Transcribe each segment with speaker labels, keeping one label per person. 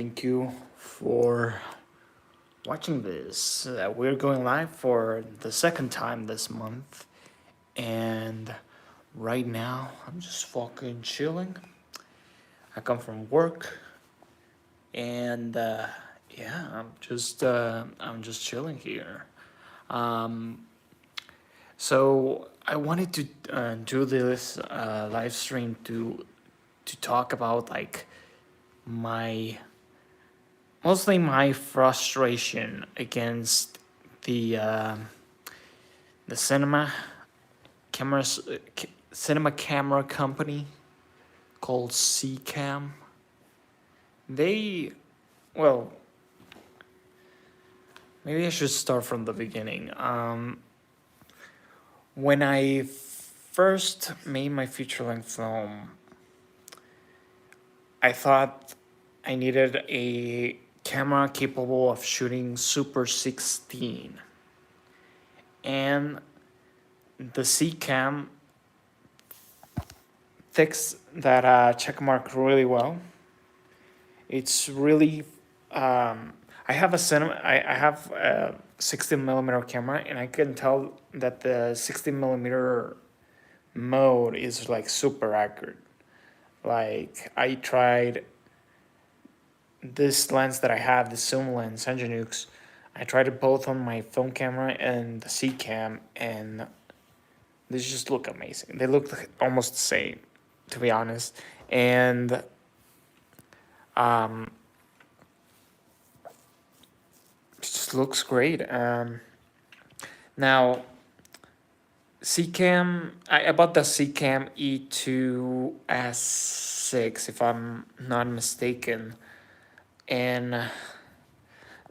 Speaker 1: Thank you for watching this. We're going live for the second time this month, and right now I'm just fucking chilling. I come from work, and yeah, I'm just chilling here. Um, so I wanted to do this live stream to talk about like my mostly my frustration against the uh, the cinema camera company called Cam. They well, maybe I should start from the beginning. When I first made my feature length film, I thought I needed a camera capable of shooting Super 16, and the C-Cam ticks that check mark really well. It's really I have a cinema. I have a 16 millimeter camera, and I can tell that the 16 millimeter mode is like super accurate. Like I tried this lens that I have, the zoom lens, Nginx. I tried it both on my film camera and the C-Cam, and they just look amazing. They look almost the same, to be honest. And um, it just looks great. Now, C-Cam, I bought the C-Cam E2S6, if I'm not mistaken. And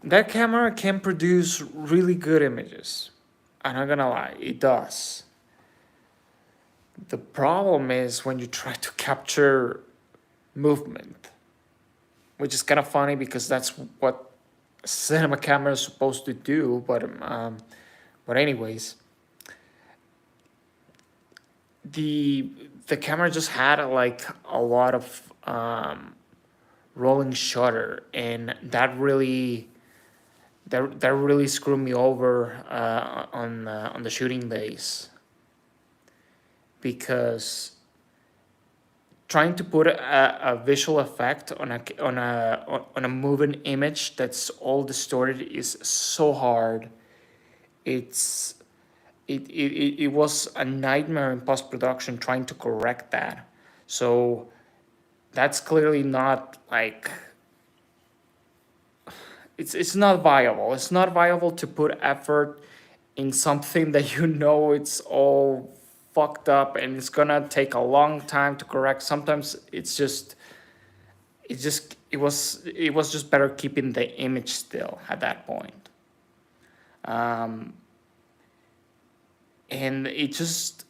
Speaker 1: that camera can produce really good images. I'm not gonna lie, it does. The problem is when you try to capture movement, which is kind of funny because that's what cinema camera is supposed to do. But anyways, the the camera just had like a lot of rolling shutter, and that really screwed me over on the shooting days, because trying to put a visual effect on a moving image that's all distorted is so hard. It's it was a nightmare in post production trying to correct that. So that's clearly not like it's not viable. It's not viable to put effort in something that you know it's all fucked up and it's gonna take a long time to correct. Sometimes it was just better keeping the image still at that point. Um, and it just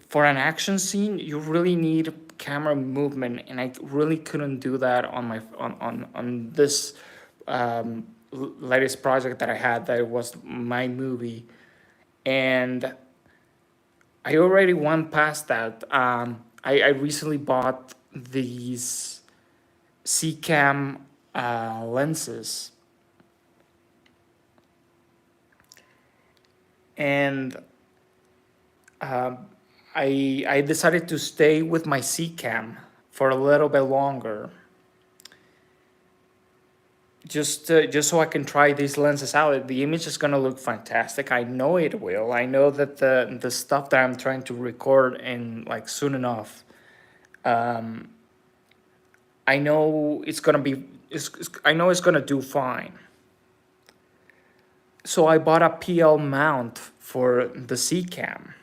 Speaker 1: for an action scene you really need camera movement, and I really couldn't do that on my on this latest project that I had, that was my movie. And I already went past that. I recently bought these C-Cam lenses, and um, I decided to stay with my C-Cam for a little bit longer, just so I can try these lenses out. The image is gonna look fantastic. I know it will. I know that the stuff that I'm trying to record in like soon enough, um, I know it's gonna be. I know it's gonna do fine. So I bought a PL mount for the C-Cam.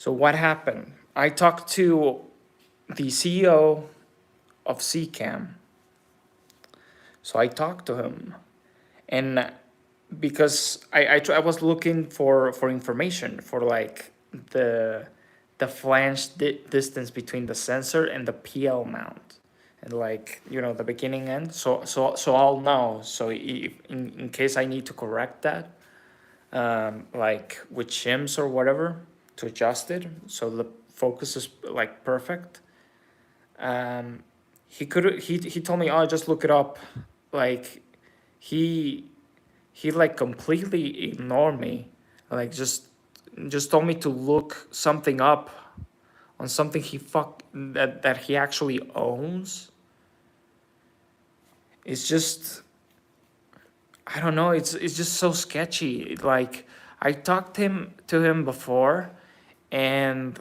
Speaker 1: So what happened? I talked to the CEO of C-Cam. So I talked to him, and because I was looking for information for like the the flange distance between the sensor and the PL mount, and like the beginning end. So I'll know. So if in case I need to correct that, like with shims or whatever, to adjust it so the focus is like perfect. Um, he told me, oh, just look it up. Like he he like completely ignored me. Like just told me to look something up on something that he actually owns. It's just, I don't know, it's just so sketchy. Like I talked to him before, and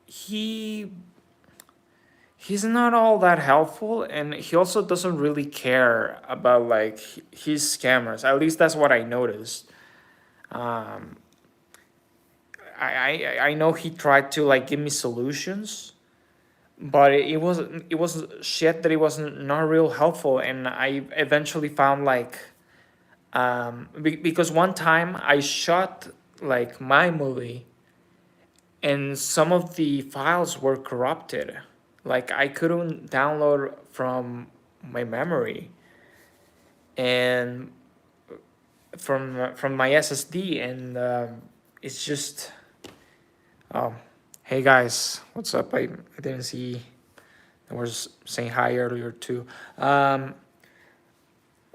Speaker 1: he he's not all that helpful, and he also doesn't really care about like his cameras. At least that's what I noticed. um I know he tried to like give me solutions, but it was shit that it wasn't not real helpful. And I eventually found like, because one time I shot like my movie, and some of the files were corrupted. Like I couldn't download from my memory and from my SSD, and it's just, oh, hey guys, what's up? I didn't see. I was saying hi earlier too. What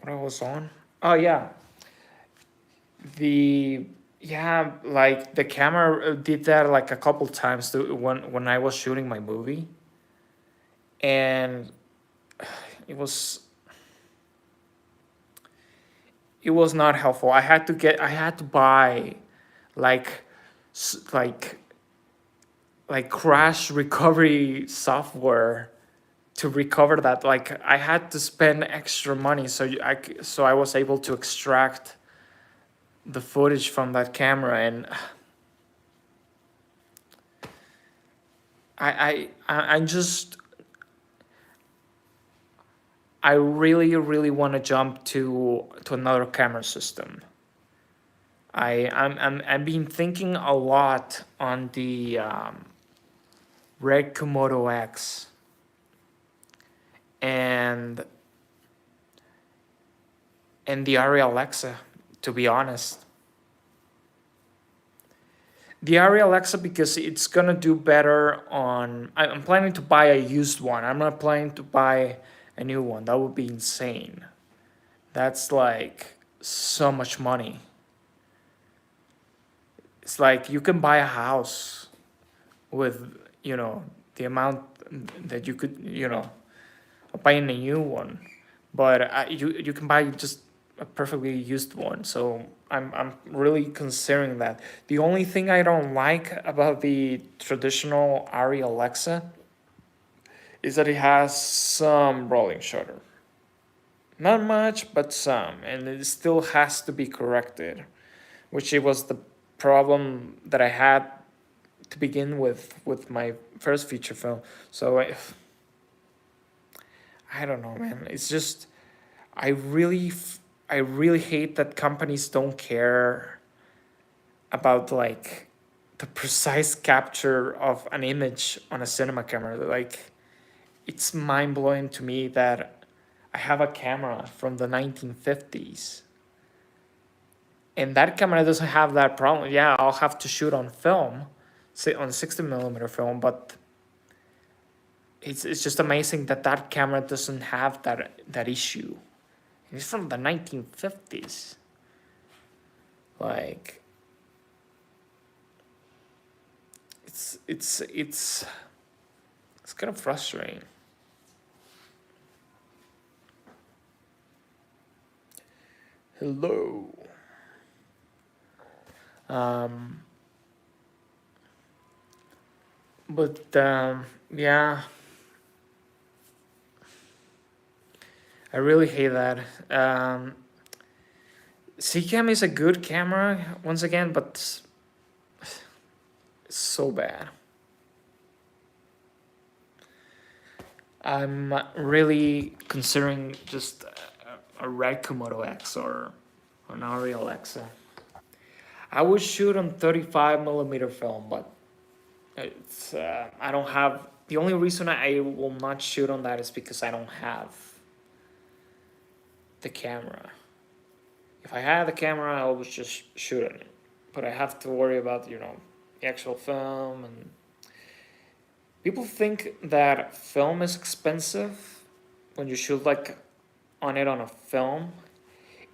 Speaker 1: I was on? Oh yeah, the yeah, like the camera did that like a couple times when I was shooting my movie, and it was it was not helpful. I had to buy like like crash recovery software to recover that. Like I had to spend extra money so I was able to extract the footage from that camera. And I just, I really want to jump to another camera system. I've been thinking a lot on the Red Komodo X, and the Arri Alexa, to be honest. The Arri Alexa, because it's gonna do better on. I'm planning to buy a used one. I'm not planning to buy a new one. That would be insane. That's like so much money. It's like you can buy a house with, the amount that you could, buying a new one. But you can buy just a perfectly used one. So I'm really considering that. The only thing I don't like about the traditional Arri Alexa is that it has some rolling shutter. Not much, but some, and it still has to be corrected, which it was the problem that I had to begin with my first feature film. So I don't know, man. It's just, I really I really hate that companies don't care about like the precise capture of an image on a cinema camera. Like it's mind blowing to me that I have a camera from the 1950s, and that camera doesn't have that problem. Yeah, I'll have to shoot on film, say on 60 millimeter film, but it's just amazing that that camera doesn't have that issue. It's from the 1950s. Like it's kind of frustrating. Hello. Um, but yeah, I really hate that. Cam is a good camera once again, but it's so bad. I'm really considering just a Red Komodo X or an Arri Alexa. I would shoot on 35 millimeter film, but it's I don't have. The only reason I will not shoot on that is because I don't have the camera. If I had the camera, I would just shoot on it. But I have to worry about the actual film, and People think that film is expensive when you shoot like on it on a film.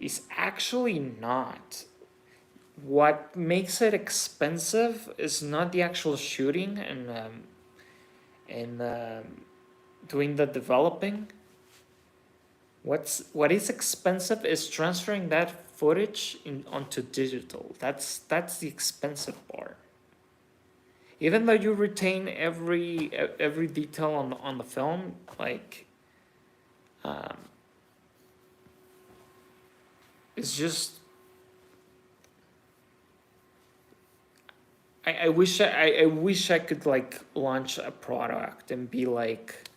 Speaker 1: Is actually not. What makes it expensive is not the actual shooting and doing the developing. What is expensive is transferring that footage onto digital. That's the expensive part. Even though you retain every detail on the film, like um, it's just I wish I could like launch a product and be like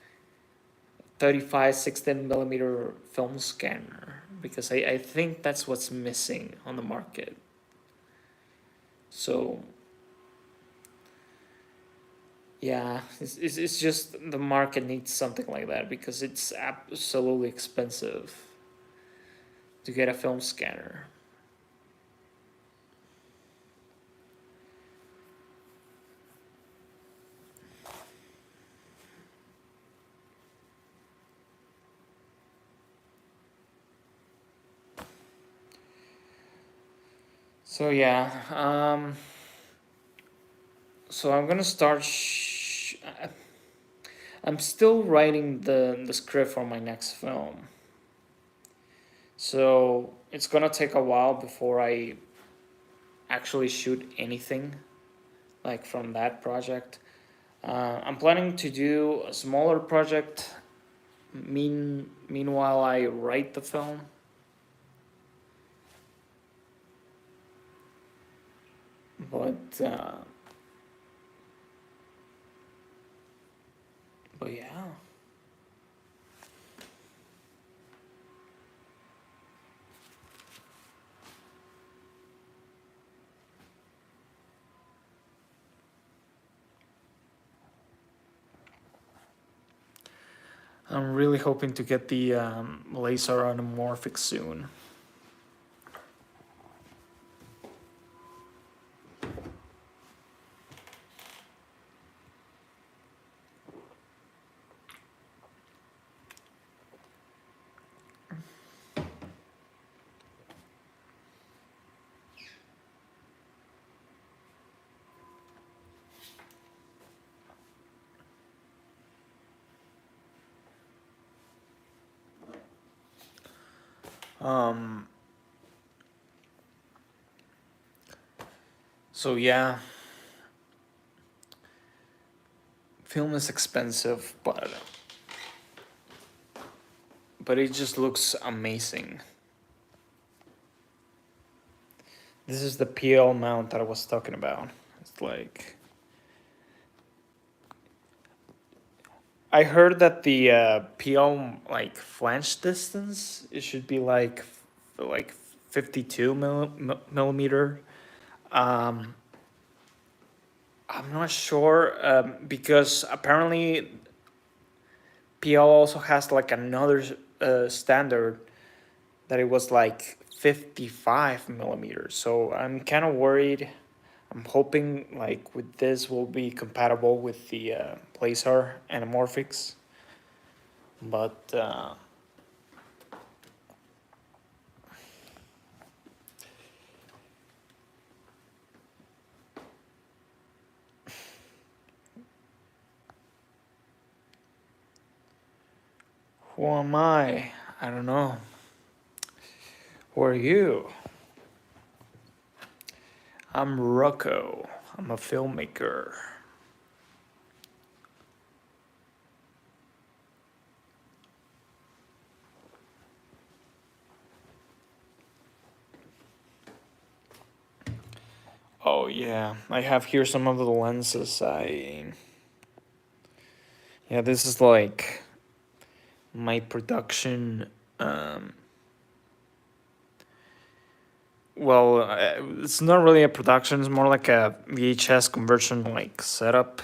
Speaker 1: 35 16 millimeter film scanner, because I think that's what's missing on the market. So yeah, it's just the market needs something like that because it's absolutely expensive to get a film scanner. So yeah, so I'm gonna start. I'm still writing the script for my next film, so it's gonna take a while before I actually shoot anything like from that project. I'm planning to do a smaller project. Meanwhile, I write the film. But but yeah. I'm really hoping to get the laser anamorphic soon. Um, so yeah, film is expensive, but it just looks amazing. This is the PL mount that I was talking about. It's like I heard that the PL like flange distance it should be like 52 millimeter. Um, I'm not sure because apparently PL also has like another standard that it was like 55 millimeters. So I'm kind of worried. I'm hoping like with this will be compatible with the Placer anamorphics, but who am I? I don't know. Who are you? I'm Rocco. I'm a filmmaker. Oh yeah, I have here some of the lenses. Yeah, this is like my production. Well, it's not really a production. It's more like a VHS conversion like setup,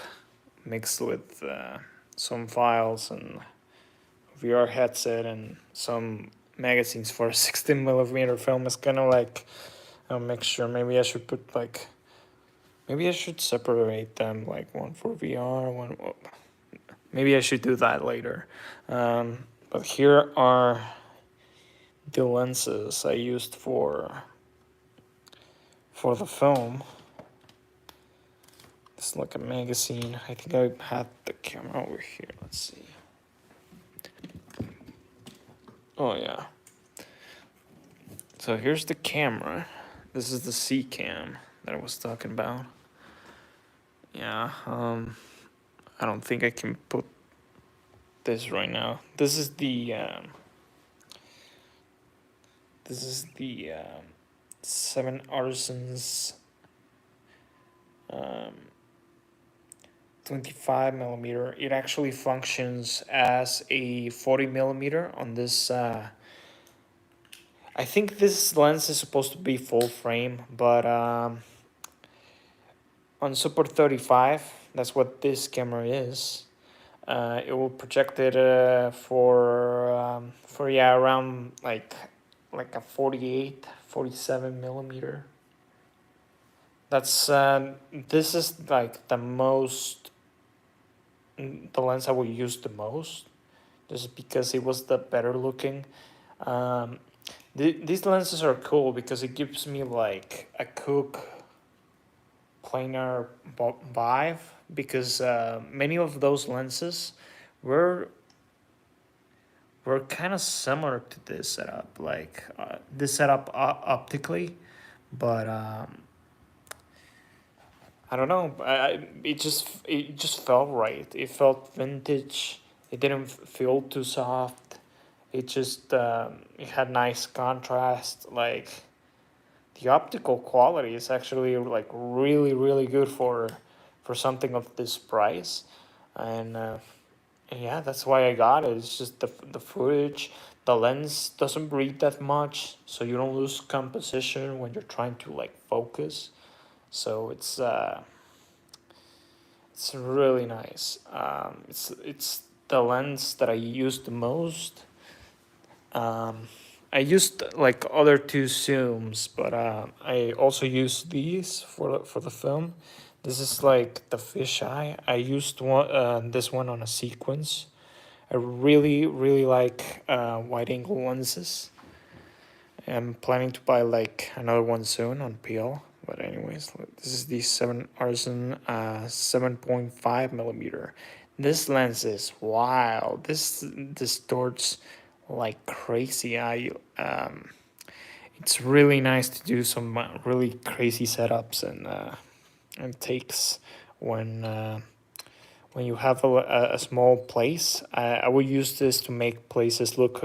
Speaker 1: mixed with some files and VR headset and some magazines for a 16 millimeter film. It's kind of like a mixture. Maybe I should put like, maybe I should separate them like one for VR, one. Maybe I should do that later. But here are the lenses I used for the film. It's like a magazine. I think I had the camera over here. Let's see. Oh yeah. So here's the camera. This is the C-cam that I was talking about. Yeah. I don't think I can put this right now. This is the Seven Artisans 25 millimeter. It actually functions as a 40 millimeter on this. I think this lens is supposed to be full frame, but on Super 35, that's what this camera is. It will project it for yeah, around like a 48, 47 millimeter. That's this is like the lens I will use the most, just because it was the better looking. These lenses are cool because it gives me like a Cooke planar vibe, because many of those lenses were kind of similar to this setup, like this setup optically, but I don't know. It just felt right. It felt vintage. It didn't feel too soft. It just it had nice contrast. Like the optical quality is actually like really good for something of this price, and yeah, that's why I got it. It's just the footage. The lens doesn't breathe that much, so you don't lose composition when you're trying to like focus. So it's really nice. It's the lens that I use the most. I used like other two zooms, but I also use these for the film. This is like the fisheye. I used this one on a sequence. I really like wide angle lenses. I'm planning to buy like another one soon on PL. But anyways, this is the Seven Artisan 7.5 millimeter. This lens is wild. This distorts like crazy. It's really nice to do some really crazy setups and takes when you have a small place. I will use this to make places look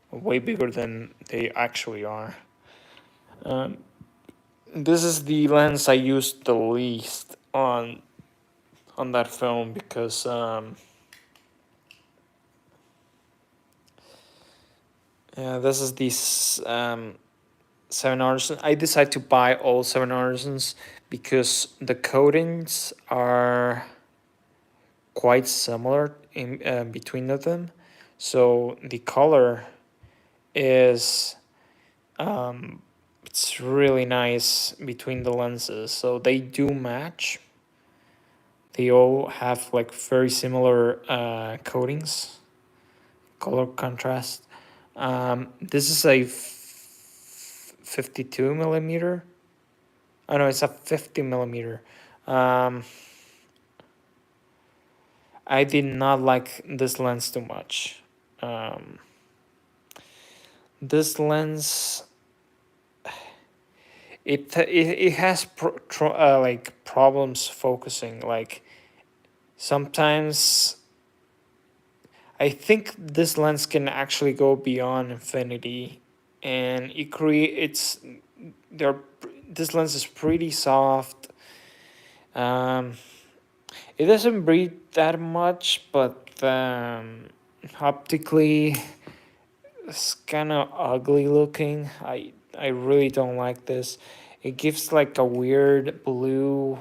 Speaker 1: way bigger than they actually are. This is the lens I used the least on that film, because yeah, this is the Seven Artisans. I decided to buy all Seven Artisans because the coatings are quite similar in between of them, so the color is it's really nice between the lenses, so they do match. They all have like very similar coatings, color contrast. This is a 52 millimeter. Oh no, it's a 50 millimeter. I did not like this lens too much. This lens, it has like problems focusing. Like sometimes I think this lens can actually go beyond infinity, and it creates there. This lens is pretty soft. It doesn't breathe that much, but optically, it's kind of ugly looking. I really don't like this. It gives like a weird blue.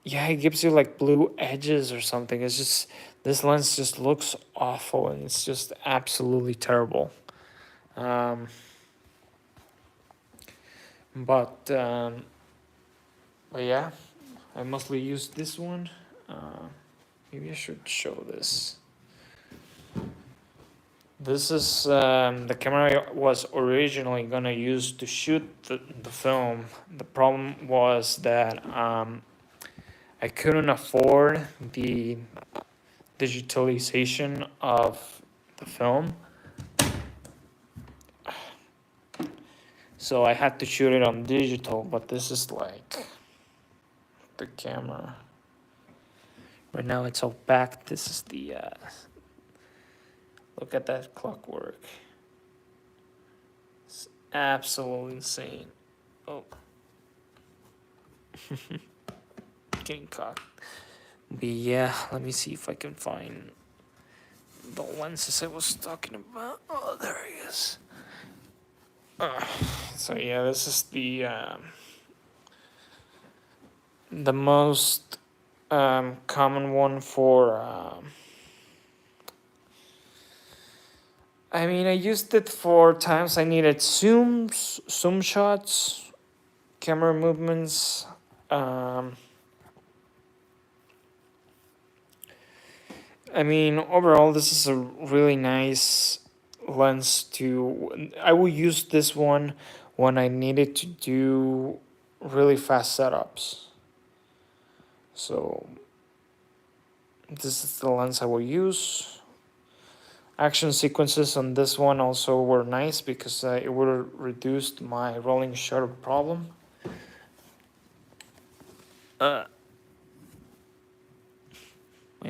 Speaker 1: Yeah, it gives you like blue edges or something. It's just, this lens just looks awful, and it's just absolutely terrible. But yeah, I mostly use this one. Maybe I should show this. This is the camera I was originally gonna use to shoot the film. The problem was that I couldn't afford the digitalization of the film, so I had to shoot it on digital. But this is like the camera. Right now it's all back. This is the look at that clockwork. It's absolutely insane. Oh, getting caught. But yeah, let me see if I can find the lenses I was talking about. Oh, there he is. So yeah, this is the most common one for. I mean, I used it for times I needed zoom shots, camera movements. I mean, overall, this is a really nice lens to. I will use this one when I needed to do really fast setups. So, this is the lens I will use. Action sequences on this one also were nice because it would have reduced my rolling shutter problem. My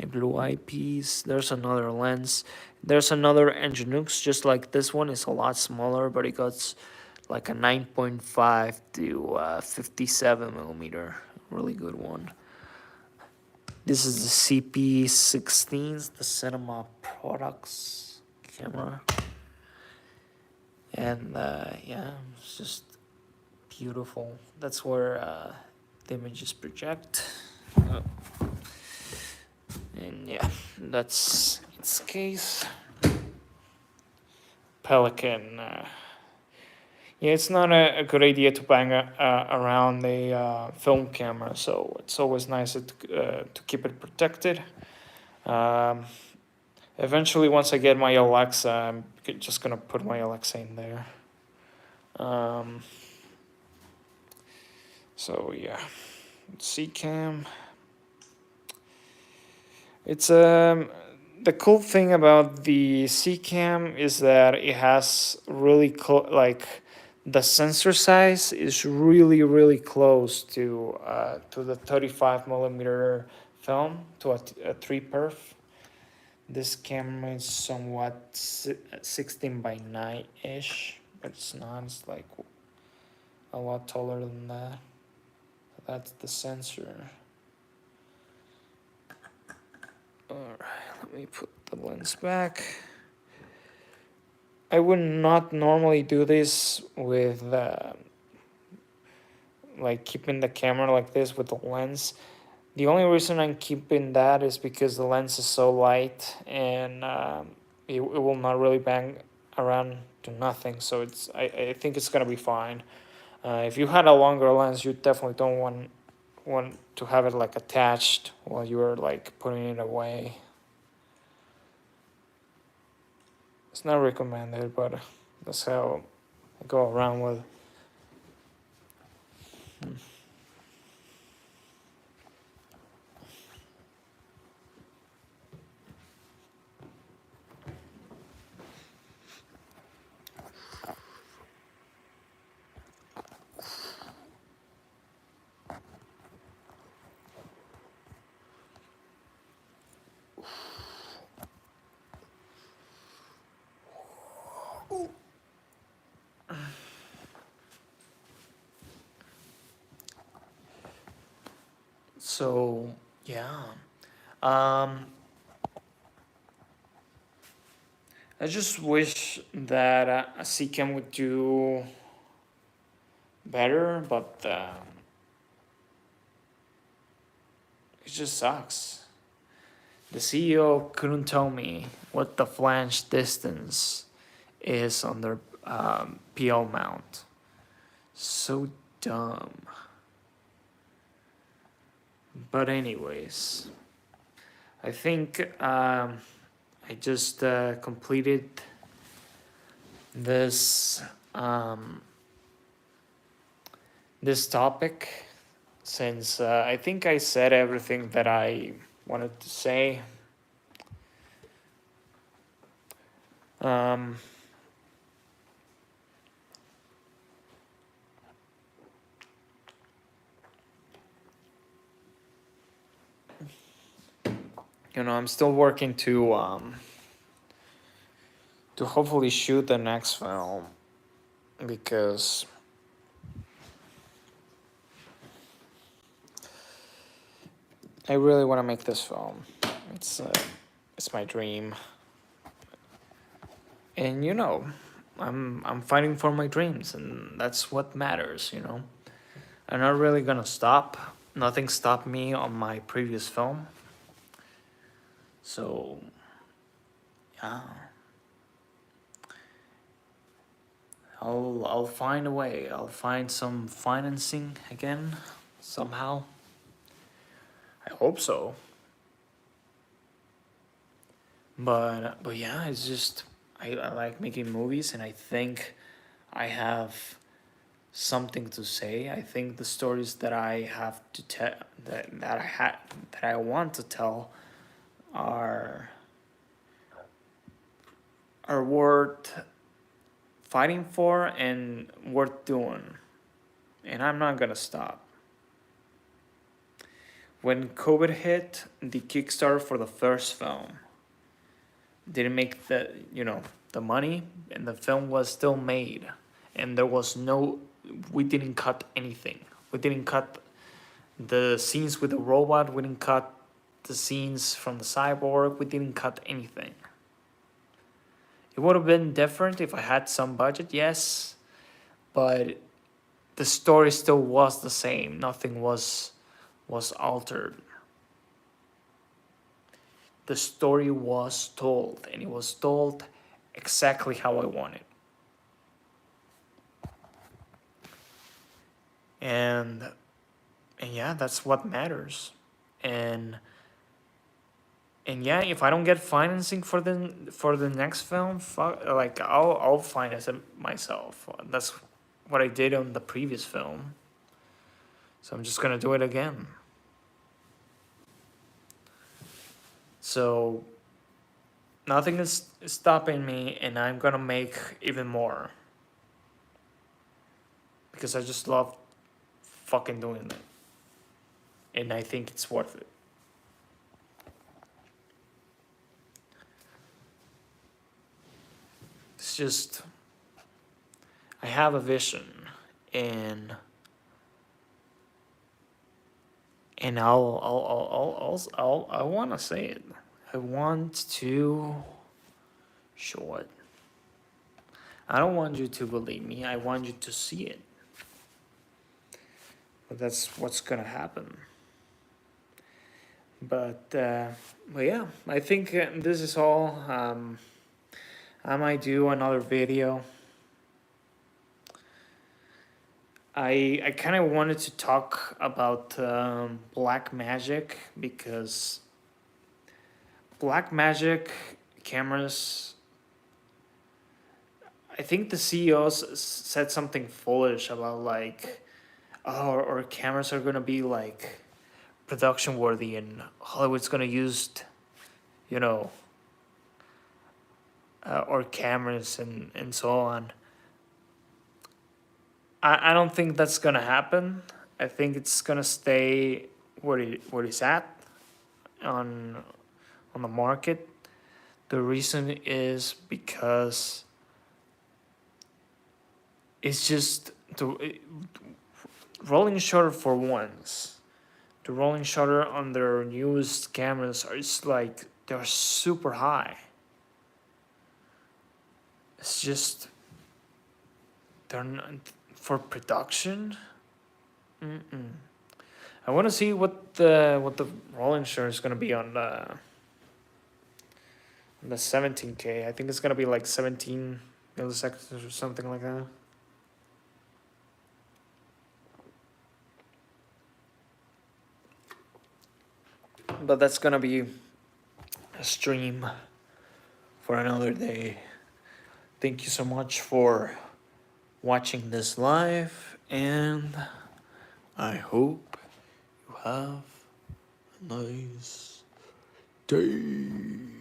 Speaker 1: blue eyepiece. There's another lens. There's another Nginx, just like this one. It's a lot smaller, but it got like a 9.5 to 57 millimeter. Really good one. This is the CP16, the Cinema Products camera. And yeah, it's just beautiful. That's where the images project. And yeah, that's its case. Pelican. Yeah, it's not a good idea to bang around a film camera, so it's always nice to keep it protected. Eventually, once I get my Alexa, I'm just gonna put my Alexa in there. So yeah, C-Cam. It's the cool thing about the C-Cam is that it has really like the sensor size is really close to the 35 millimeter film, to a 3 perf. This camera is somewhat 16 by 9 ish, but it's not. It's like a lot taller than that. So that's the sensor. Alright, let me put the lens back. I would not normally do this with like keeping the camera like this with the lens. The only reason I'm keeping that is because the lens is so light and it will not really bang around to nothing. So I think it's gonna be fine. If you had a longer lens, you definitely don't want to have it like attached while you are like putting it away. It's not recommended, but that's how I go around with. So yeah, I just wish that a C-Cam would do better, but it just sucks. The CEO couldn't tell me what the flange distance is on their PL mount. So dumb. But anyways, I think I just completed this this topic, since I think I said everything that I wanted to say. Um, I'm still working to hopefully shoot the next film, because I really want to make this film. It's it's my dream, and I'm fighting for my dreams, and that's what matters. I'm not really gonna stop. Nothing stopped me on my previous film, so yeah, I'll find a way. I'll find some financing again somehow. I hope so. But yeah, it's just I like making movies, and I think I have something to say. I think the stories that I have to tell, that I want to tell, are worth fighting for and worth doing. And I'm not gonna stop. When COVID hit, the Kickstarter for the first film didn't make the money, and the film was still made, and we didn't cut anything. We didn't cut the scenes with the robot. We didn't cut the scenes from the cyborg. We didn't cut anything. It would have been different if I had some budget, yes, but the story still was the same. Nothing was altered. The story was told, and it was told exactly how I wanted. And yeah, that's what matters. And yeah, if I don't get financing for the next film, like I'll finance it myself. That's what I did on the previous film. So I'm just gonna do it again. So nothing is stopping me, and I'm gonna make even more, because I just love fucking doing it, and I think it's worth it. It's just I have a vision, and I want to say it. I want to show it. I don't want you to believe me. I want you to see it. But that's what's gonna happen. But yeah, I think this is all. I might do another video. I kind of wanted to talk about black magic, because black magic cameras, I think the CEOs said something foolish about, like, oh, our cameras are gonna be like production worthy, and Hollywood's gonna use, you know, our cameras and so on. I don't think that's gonna happen. I think it's gonna stay where it's at on the market. The reason is because it's just the rolling shutter for once. The rolling shutter on their newest cameras are just like, they're super high. It's just, they're not for production. I want to see what the rolling shutter is gonna be on the 17K. I think it's gonna be like 17 milliseconds or something like that. but that's gonna be a stream for another day. Thank you so much for watching this live, and I hope you have a nice day.